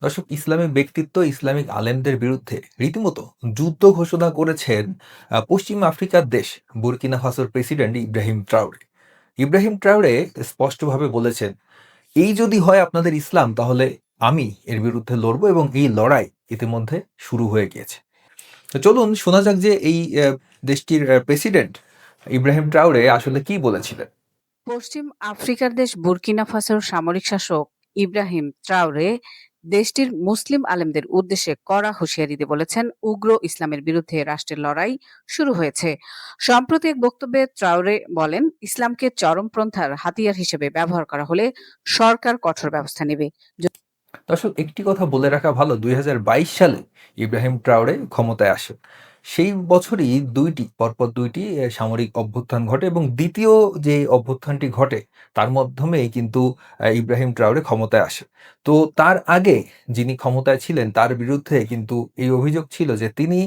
দর্শক, ইসলামিক ব্যক্তিত্ব ইসলামিক আলেমদের বিরুদ্ধে রীতিমতো যুদ্ধ ঘোষণা করেছেন পশ্চিম আফ্রিকার দেশ বুরকিনা ফাসোর president Ibrahim Traore. Ibrahim Traore স্পষ্টভাবে বলেছেন, এই যদি হয় আপনাদের ইসলাম, তাহলে আমি এর বিরুদ্ধে লড়বো এবং এই লড়াই ইতিমধ্যে শুরু হয়ে গিয়েছে। তো চলুন শোনা যাক যে এই দেশটির প্রেসিডেন্ট ইব্রাহিম ট্রাওরে আসলে কি বলেছিলেন। পশ্চিম আফ্রিকার দেশ বুরকিনা ফাসোর সামরিক শাসক ইব্রাহিম ট্রাওরে দেশটির মুসলিম আলেমদের উদ্দেশ্যে কড়া হুঁশিয়ারি দিয়ে বলেছেন, উগ্র ইসলামের বিরুদ্ধে রাষ্ট্রের লড়াই শুরু হয়েছে। সম্প্রতি এক বক্তব্যে ট্রাওরে বলেন, ইসলামকে চরমপন্থার হাতিয়ার হিসেবে ব্যবহার করা হলে সরকার কঠোর ব্যবস্থা নেবে। দর্শক, একটি কথা বলে রাখা ভালো, ২০২২ সালে ইব্রাহিম ট্রাওরে ক্ষমতায় আসে। সেই বছরই পরপর দুইটি সামরিক অভ্যুত্থান ঘটে এবং দ্বিতীয় যে অভ্যুত্থানটি ঘটে তার মাধ্যমেই কিন্তু ইব্রাহিম ট্রাওরে ক্ষমতায় আসে। তো তার আগে যিনি ক্ষমতায় ছিলেন তার বিরুদ্ধে কিন্তু এই অভিযোগ ছিল যে তিনি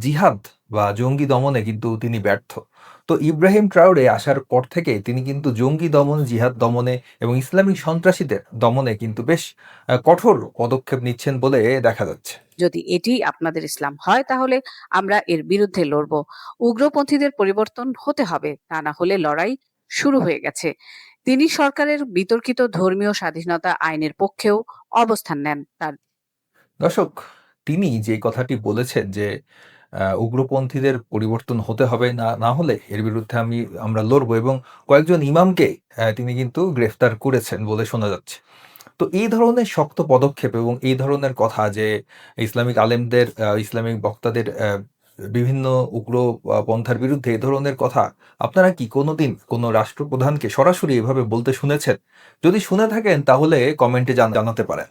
জিহাদ বা জঙ্গি দমনে কিন্তু তিনি ব্যর্থ। তো ইব্রাহিম ট্রাওরে আসার পর থেকে তিনি কিন্তু জঙ্গি দমন, জিহাদ দমনে এবং ইসলামিক সন্ত্রাসীদের দমনে কিন্তু বেশ কঠোর পদক্ষেপ নিচ্ছেন বলে দেখা যাচ্ছে। যদি এটি আপনাদের ইসলাম হয়, তাহলে আমরা এর বিরুদ্ধে লড়ব। উগ্রপন্থীদের পরিবর্তন হতে হবে, তা না হলে লড়াই শুরু হয়ে গেছে। তিনি সরকারের বিতর্কিত ধর্মীয় স্বাধীনতা আইনের পক্ষেও অবস্থান নেন। তার দর্শক, তিনি যে কথাটি বলেছেন যে উগ্রপন্থীদের পরিবর্তন হতে হবে, না হলে এর বিরুদ্ধে আমরা লড়বো এবং কয়েকজন ইমামকে তিনি কিন্তু গ্রেফতার করেছেন বলে শোনা যাচ্ছে। তো এই ধরনের শক্ত পদক্ষেপ এবং এই ধরনের কথা যে ইসলামিক আলেমদের, ইসলামিক বক্তাদের বিভিন্ন উগ্র পন্থার বিরুদ্ধে এ ধরনের কথা আপনারা কি কোনোদিন কোনো রাষ্ট্রপ্রধানকে সরাসরি এভাবে বলতে শুনেছেন? যদি শুনে থাকেন তাহলে কমেন্টে জানাতে পারেন।